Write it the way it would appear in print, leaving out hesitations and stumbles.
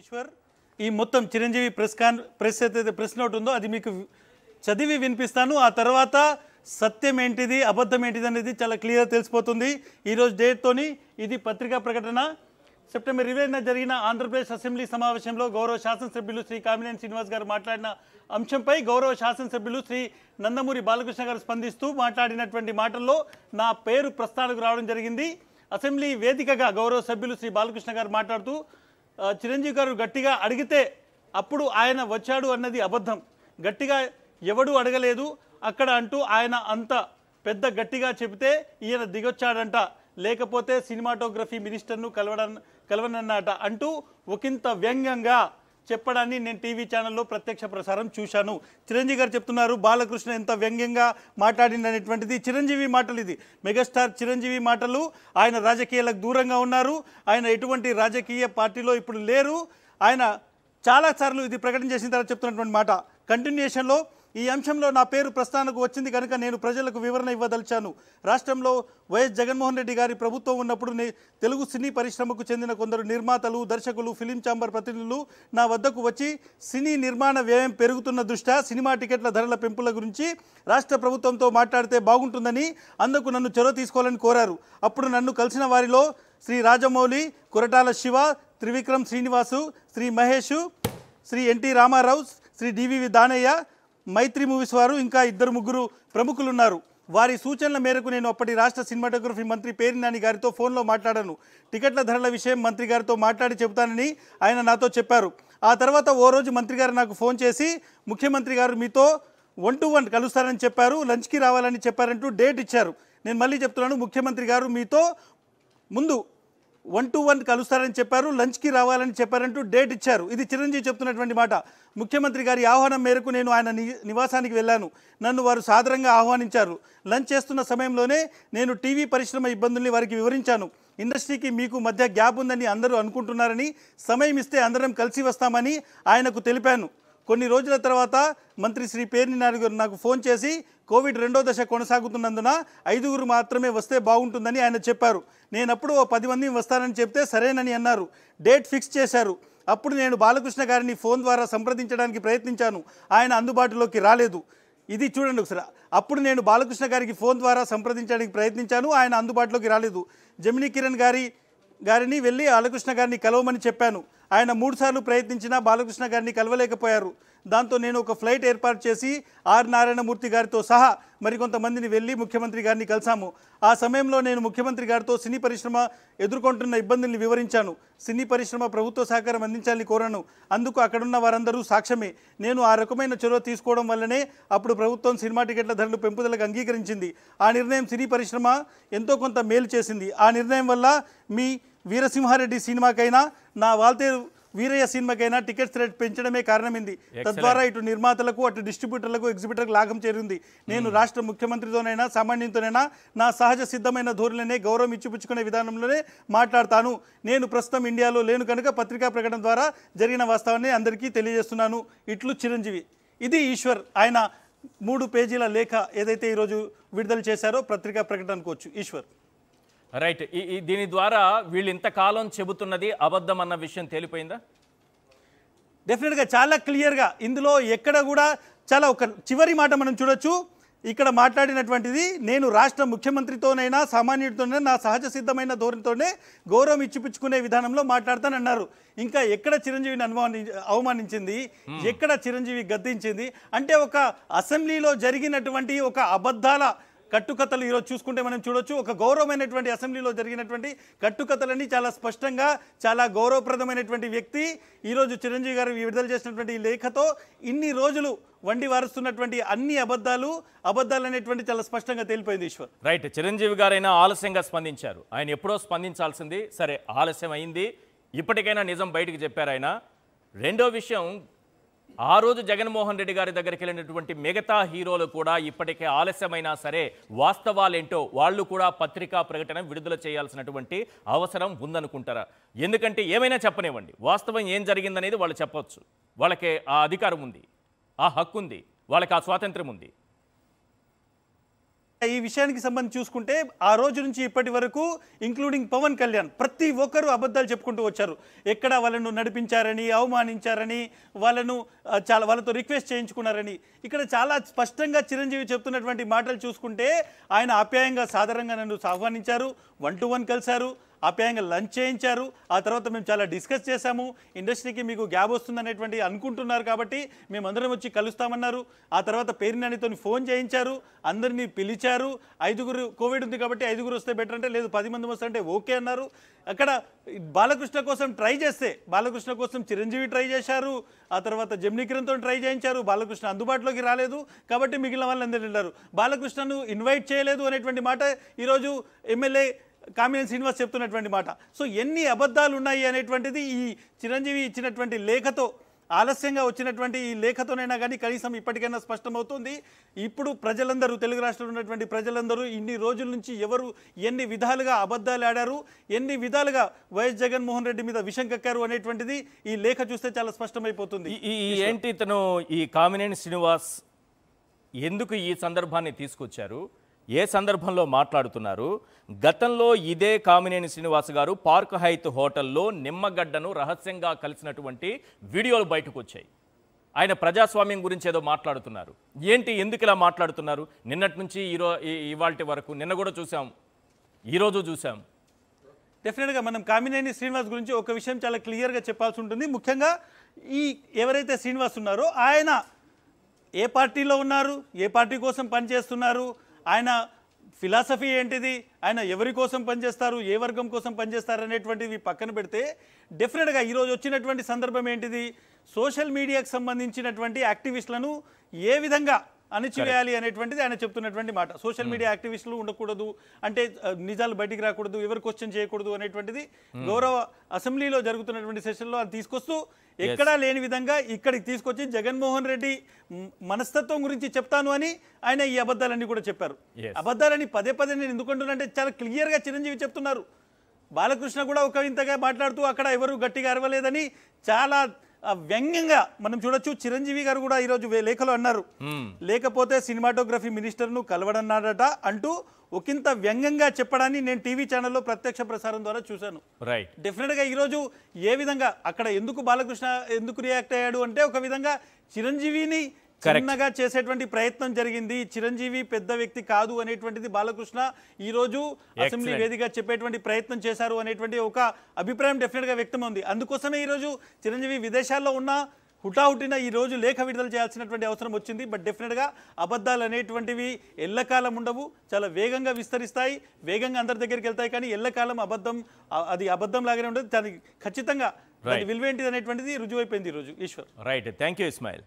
ఈశ్వర్ ఈ మొత్తం Chiranjeevi press note ఉందో అది మీకు చదివి వినిపిస్తాను. ఆ తర్వాత సత్యం ఏంటిది అబద్ధం ఏంటిది అనేది చాలా క్లియర్ తెలిసిపోతుంది. ఈరోజు డేట్తోని ఇది పత్రికా ప్రకటన. సెప్టెంబర్ 20న జరిగిన ఆంధ్రప్రదేశ్ అసెంబ్లీ సమావేశంలో గౌరవ శాసనసభ్యులు శ్రీ కామినేని శ్రీనివాస్ గారు మాట్లాడిన అంశంపై గౌరవ శాసనసభ్యులు శ్రీ నందమూరి బాలకృష్ణ గారు స్పందిస్తూ మాట్లాడినటువంటి మాటల్లో నా పేరు ప్రస్తావనకు రావడం జరిగింది. అసెంబ్లీ వేదికగా గౌరవ సభ్యులు శ్రీ బాలకృష్ణ గారు మాట్లాడుతూ చిరంజీవి గారు గట్టిగా అడిగితే అప్పుడు ఆయన వచ్చాడు అన్నది అబద్ధం, గట్టిగా ఎవడు అడగలేదు అక్కడ అంటూ ఆయన అంత పెద్ద గట్టిగా చెబితే ఈయన దిగొచ్చాడంట, లేకపోతే సినిమాటోగ్రఫీ మినిస్టర్ను కలవనన్నట అంటూ ఒకంత వ్యంగ్యంగా చెప్పడాన్ని నేను టీవీ ఛానల్లో ప్రత్యక్ష ప్రసారం చూశాను. చిరంజీవి గారు చెప్తున్నారు బాలకృష్ణ ఎంత వ్యంగ్యంగా మాట్లాడిందనేటువంటిది చిరంజీవి మాటలు. ఇది మెగాస్టార్ చిరంజీవి మాటలు. ఆయన రాజకీయాలకు దూరంగా ఉన్నారు, ఆయన ఎటువంటి రాజకీయ పార్టీలో ఇప్పుడు లేరు. ఆయన చాలాసార్లు ఇది ప్రకటన చేసిన తర్వాత చెప్తున్నటువంటి మాట. కంటిన్యూషన్లో ఈ అంశంలో నా పేరు ప్రస్తావనకు వచ్చింది కనుక నేను ప్రజలకు వివరణ ఇవ్వదలిచాను. రాష్ట్రంలో వైఎస్ జగన్మోహన్ రెడ్డి గారి ప్రభుత్వం ఉన్నప్పుడు తెలుగు సినీ పరిశ్రమకు చెందిన కొందరు నిర్మాతలు, దర్శకులు, ఫిలిం ఛాంబర్ ప్రతినిధులు నా వద్దకు వచ్చి సినీ నిర్మాణ వ్యయం పెరుగుతున్న దృష్ట్యా సినిమా టికెట్ల ధరల పెంపుల గురించి రాష్ట్ర ప్రభుత్వంతో మాట్లాడితే బాగుంటుందని, అందుకు నన్ను చొరవ తీసుకోవాలని కోరారు. అప్పుడు నన్ను కలిసిన వారిలో శ్రీ రాజమౌళి, కొరటాల శివ, త్రివిక్రమ్ శ్రీనివాసు, శ్రీ మహేష్, శ్రీ ఎన్టీ రామారావు, శ్రీ డివివి దానయ్య, మైత్రి మూవీస్ వారు ఇంకా 2-3 ప్రముఖులు ఉన్నారు. వారి సూచనల మేరకు నేను అప్పటి రాష్ట్ర సినిమాటోగ్రఫీ మంత్రి పేర్ని నాని గారితో ఫోన్లో మాట్లాడాను. టికెట్ల ధరల విషయం మంత్రి గారితో మాట్లాడి చెబుతానని ఆయన నాతో చెప్పారు. ఆ తర్వాత ఓ రోజు మంత్రి గారు నాకు ఫోన్ చేసి ముఖ్యమంత్రి గారు మీతో 1-to-1 కలుస్తారని చెప్పారు, లంచ్కి రావాలని చెప్పారంటూ డేట్ ఇచ్చారు. నేను మళ్ళీ చెప్తున్నాను, ముఖ్యమంత్రి గారు మీతో ముందు 1-to-1 కలుస్తారని చెప్పారు, లంచ్కి రావాలని చెప్పారంటూ డేట్ ఇచ్చారు. ఇది చిరంజీవి చెప్తున్నటువంటి మాట. ముఖ్యమంత్రి గారి ఆహ్వానం మేరకు నేను ఆయన నివాసానికి వెళ్ళాను. నన్ను వారు సాదరంగా ఆహ్వానించారు. లంచ్ చేస్తున్న సమయంలోనే నేను టీవీ పరిశ్రమ ఇబ్బందుల్ని వారికి వివరించాను. ఇండస్ట్రీకి మీకు మధ్య గ్యాప్ ఉందని అందరూ అనుకుంటున్నారని, సమయం ఇస్తే అందరం కలిసి వస్తామని ఆయనకు తెలిపాను. కొన్ని రోజుల తర్వాత మంత్రి శ్రీ పేర్ని నాని గారు నాకు ఫోన్ చేసి కోవిడ్ 2వ దశ కొనసాగుతున్నందున 5 మాత్రమే వస్తే బాగుంటుందని ఆయన చెప్పారు. నేనప్పుడు 10 మంది వస్తానని చెప్తే సరేనని అన్నారు. డేట్ ఫిక్స్ చేశారు. అప్పుడు నేను బాలకృష్ణ గారిని ఫోన్ ద్వారా సంప్రదించడానికి ప్రయత్నించాను, ఆయన అందుబాటులోకి రాలేదు. ఇది చూడండి ఒకసారి. అప్పుడు నేను బాలకృష్ణ గారికి ఫోన్ ద్వారా సంప్రదించడానికి ప్రయత్నించాను, ఆయన అందుబాటులోకి రాలేదు. జమినీ కిరణ్ గారిని వెళ్ళి బాలకృష్ణ గారిని కలవమని చెప్పాను. ఆయన 3 సార్లు ప్రయత్నించినా బాలకృష్ణ గారిని కలవలేకపోయారు. దాంతో నేను ఒక ఫ్లైట్ ఏర్పాటు చేసి ఆర్ నారాయణమూర్తి గారితో సహా మరికొంతమందిని వెళ్ళి ముఖ్యమంత్రి గారిని కలిసాము. ఆ సమయంలో నేను ముఖ్యమంత్రి గారితో సినీ పరిశ్రమ ఎదుర్కొంటున్న ఇబ్బందుల్ని వివరించాను. సినీ పరిశ్రమ ప్రభుత్వ సహకారం అందించాలని కోరాను. అందుకు అక్కడున్న వారందరూ సాక్ష్యమే. నేను ఆ రకమైన చొరవ తీసుకోవడం వల్లనే అప్పుడు ప్రభుత్వం సినిమా టికెట్ల ధరలు పెంపుదలకు అంగీకరించింది. ఆ నిర్ణయం సినీ పరిశ్రమ ఎంతో కొంత మేలు చేసింది. ఆ నిర్ణయం వల్ల మీ వీరసింహారెడ్డి సినిమాకైనా, నా వాల్తేరు వీరయ్య సినిమాకైనా టికెట్స్ రేట్ పెంచడమే కారణమైంది. తద్వారా ఇటు నిర్మాతలకు, అటు డిస్ట్రిబ్యూటర్లకు, ఎగ్జిబిటర్లకు లాభం చేరింది. నేను రాష్ట్ర ముఖ్యమంత్రితోనైనా సామాన్యునితోనైనా నా సహజ సిద్ధమైన ధోరణినే గౌరవం ఇచ్చిపుచ్చుకునే విధానంలోనే మాట్లాడతాను. నేను ప్రస్తుతం ఇండియాలో లేను కనుక పత్రికా ప్రకటన ద్వారా జరిగిన వాస్తవాన్ని అందరికీ తెలియజేస్తున్నాను. ఇట్లు చిరంజీవి. ఇది ఈశ్వర్ ఆయన 3 పేజీల లేఖ ఏదైతే ఈరోజు విడుదల చేశారో పత్రికా ప్రకటన అనుకోవచ్చు. ఈశ్వర్ రైట్. దీని ద్వారా వీళ్ళు ఇంతకాలం చెబుతున్నది అబద్ధం అన్న విషయం తేలిపోయిందా? డెఫినెట్గా చాలా క్లియర్గా ఇందులో ఎక్కడ కూడా చాలా ఒక చివరి మాట మనం చూడొచ్చు. ఇక్కడ మాట్లాడినటువంటిది నేను రాష్ట్ర ముఖ్యమంత్రితోనైనా సామాన్యుడితోనైనా నా సహజ సిద్ధమైన ధోరణితోనే గౌరవం ఇచ్చిపుచ్చుకునే విధానంలో మాట్లాడతానన్నారు. ఇంకా ఎక్కడ చిరంజీవిని అవమానించింది, ఎక్కడ చిరంజీవి గద్దించింది అంటే ఒక అసెంబ్లీలో జరిగినటువంటి ఒక అబద్ధాల కట్టుకథలు ఈరోజు చూసుకుంటే మనం చూడొచ్చు. ఒక గౌరవమైనటువంటి అసెంబ్లీలో జరిగినటువంటి కట్టుకథలని చాలా స్పష్టంగా, చాలా గౌరవప్రదమైనటువంటి వ్యక్తి ఈరోజు చిరంజీవి గారు విడుదల చేసినటువంటి ఈ లేఖతో ఇన్ని రోజులు వండి వారుస్తున్నటువంటి అన్ని అబద్ధాలు అనేటువంటి చాలా స్పష్టంగా తేలిపోయింది. ఈశ్వర్ రైట్. చిరంజీవి గారైనా ఆలస్యంగా స్పందించారు. ఆయన ఎప్పుడో స్పందించాల్సింది, సరే ఆలస్యం అయింది, ఇప్పటికైనా నిజం బయటికి చెప్పారు ఆయన. రెండో విషయం, ఆ రోజు జగన్మోహన్ రెడ్డి గారి దగ్గరికి వెళ్ళినటువంటి మిగతా హీరోలు కూడా ఇప్పటికే ఆలస్యమైనా సరే వాస్తవాలేంటో వాళ్ళు కూడా పత్రికా ప్రకటన విడుదల చేయాల్సినటువంటి అవసరం ఉందనుకుంటారా? ఎందుకంటే ఏమైనా చెప్పనివ్వండి, వాస్తవం ఏం జరిగిందనేది వాళ్ళు చెప్పొచ్చు. వాళ్ళకి ఆ అధికారం ఉంది, ఆ హక్కు ఉంది, వాళ్ళకి ఆ స్వాతంత్రం ఉంది. ఈ విషయానికి సంబంధించి చూసుకుంటే ఆ రోజు నుంచి ఇప్పటి వరకు ఇంక్లూడింగ్ పవన్ కళ్యాణ్ ప్రతి ఒక్కరూ అబద్ధాలు చెప్పుకుంటూ వచ్చారు. ఎక్కడ వాళ్ళను నడిపించారని, అవమానించారని, వాళ్ళతో రిక్వెస్ట్ చేయించుకున్నారని. ఇక్కడ చాలా స్పష్టంగా చిరంజీవి చెప్తున్నటువంటి మాటలు చూసుకుంటే ఆయన ఆప్యాయంగా సాధారణంగా నన్ను ఆహ్వానించారు, 1-to-1 కలిశారు, ఆప్యాయంగా లంచ్ చేయించారు. ఆ తర్వాత మేము చాలా డిస్కస్ చేశాము. ఇండస్ట్రీకి మీకు గ్యాప్ వస్తుందనేటువంటి అనుకుంటున్నారు కాబట్టి మేమందరం వచ్చి కలుస్తామన్నారు. ఆ తర్వాత పేరునానితో ఫోన్ చేయించారు, అందరినీ పిలిచారు. 5 కోవిడ్ ఉంది కాబట్టి 5 వస్తే బెటర్ అంటే లేదు 10 మంది వస్తే అంటే ఓకే అన్నారు. అక్కడ బాలకృష్ణ కోసం ట్రై చేస్తే బాలకృష్ణ కోసం చిరంజీవి ట్రై చేశారు. ఆ తర్వాత జెమినీ కిరణ్తో ట్రై చేయించారు. బాలకృష్ణ అందుబాటులోకి రాలేదు కాబట్టి మిగిలిన వాళ్ళందరూ వెళ్ళారు. బాలకృష్ణను ఇన్వైట్ చేయలేదు అనేటువంటి మాట ఈరోజు ఎమ్మెల్యే కామినేని శ్రీనివాస్ చెప్తున్నటువంటి మాట. సో ఎన్ని అబద్ధాలు ఉన్నాయి అనేటువంటిది ఈ చిరంజీవి ఇచ్చినటువంటి లేఖతో, ఆలస్యంగా వచ్చినటువంటి ఈ లేఖతోనైనా కానీ కనీసం ఇప్పటికైనా స్పష్టమవుతుంది. ఇప్పుడు ప్రజలందరూ, తెలుగు రాష్ట్రంలో ఉన్నటువంటి ప్రజలందరూ ఇన్ని రోజుల నుంచి ఎవరు ఎన్ని విధాలుగా అబద్ధాలు ఆడారు, ఎన్ని విధాలుగా వైఎస్ జగన్మోహన్ రెడ్డి మీద విషం కక్కారు అనేటువంటిది ఈ లేఖ చూస్తే చాలా స్పష్టమైపోతుంది. ఏంటి ఇతను ఈ కామినేని శ్రీనివాస్ ఎందుకు ఈ సందర్భాన్ని తీసుకొచ్చారు, ఏ సందర్భంలో మాట్లాడుతున్నారు? గతంలో ఇదే కామినేని శ్రీనివాస్ గారు పార్క్ హైత్ హోటల్లో నిమ్మగడ్డను రహస్యంగా కలిసినటువంటి వీడియోలు బయటకు వచ్చాయి. ఆయన ప్రజాస్వామ్యం గురించి ఏదో మాట్లాడుతున్నారు. ఏంటి, ఎందుకు ఇలా మాట్లాడుతున్నారు? నిన్నటి నుంచి ఇవాల్టి వరకు, నిన్న కూడా చూసాం, ఈరోజు చూసాం. డెఫినెట్గా మనం కామినేని శ్రీనివాస్ గురించి ఒక విషయం చాలా క్లియర్గా చెప్పాల్సి ఉంటుంది. ముఖ్యంగా ఎవరైతే శ్రీనివాస్ ఉన్నారో ఆయన ఏ పార్టీలో ఉన్నారు, ఏ పార్టీ కోసం పనిచేస్తున్నారు, ఆయన ఫిలాసఫీ ఏంటిది, ఆయన ఎవరి కోసం పనిచేస్తారు, ఏ వర్గం కోసం పనిచేస్తారు అనేటువంటివి పక్కన పెడితే డెఫినెట్గా ఈరోజు వచ్చినటువంటి సందర్భం ఏంటిది, సోషల్ మీడియాకు సంబంధించినటువంటి యాక్టివిస్టులను ఏ విధంగా అణిచివేయాలి అనేటువంటిది ఆయన చెప్తున్నటువంటి మాట. సోషల్ మీడియా యాక్టివిస్టులు ఉండకూడదు అంటే నిజాలు బయటికి రాకూడదు, ఎవరు క్వశ్చన్ చేయకూడదు అనేటువంటిది గౌరవ అసెంబ్లీలో జరుగుతున్నటువంటి సెషన్లో అది తీసుకొస్తూ ఎక్కడా లేని విధంగా ఇక్కడికి తీసుకొచ్చి జగన్మోహన్ రెడ్డి మనస్తత్వం గురించి చెప్తాను అని ఆయన ఈ అబద్ధాలన్నీ కూడా చెప్పారు. అబద్ధాలని పదే పదే నేను ఎందుకంటున్నానంటే చాలా క్లియర్గా చిరంజీవి చెప్తున్నారు. బాలకృష్ణ కూడా ఒక ఇంతగా మాట్లాడుతూ అక్కడ ఎవరు గట్టిగా అరవలేదని చాలా వ్యంగ్యంగా మనం చూడొచ్చు. చిరంజీవి గారు కూడా ఈరోజు లేఖలో అన్నారు, లేకపోతే సినిమాటోగ్రఫీ మినిస్టర్ను కలవడన్నాడట అంటూ ఒకంత వ్యంగ్యంగా చెప్పడాన్ని నేను టీవీ ఛానల్లో ప్రత్యక్ష ప్రసారం ద్వారా చూశాను. డెఫినెట్గా ఈరోజు ఏ విధంగా అక్కడ ఎందుకు బాలకృష్ణ ఎందుకు రియాక్ట్ అయ్యాడు అంటే ఒక విధంగా చిరంజీవిని చిన్నగా చేసేటువంటి ప్రయత్నం జరిగింది. చిరంజీవి పెద్ద వ్యక్తి కాదు అనేటువంటిది బాలకృష్ణ ఈరోజు అసెంబ్లీ వేదికగా చెప్పేటువంటి ప్రయత్నం చేశారు అనేటువంటి ఒక అభిప్రాయం డెఫినెట్గా వ్యక్తం ఉంది. అందుకోసమే ఈరోజు చిరంజీవి విదేశాల్లో ఉన్న హుటాహుటిన ఈ రోజు లేఖ విడుదల చేయాల్సినటువంటి అవసరం వచ్చింది. బట్ డెఫినెట్గా అబద్ధాలు అనేటువంటివి ఎల్లకాలం ఉండవు, చాలా వేగంగా విస్తరిస్తాయి, వేగంగా అందరి దగ్గరికి వెళ్తాయి. కానీ ఎల్లకాలం అది అబద్ధం లాగానే ఉండదు. దానికి ఖచ్చితంగా విలువేంటిది అనేటువంటిది రుజువైపోయింది ఈరోజు. Eshwar. Right, thank you Ismail.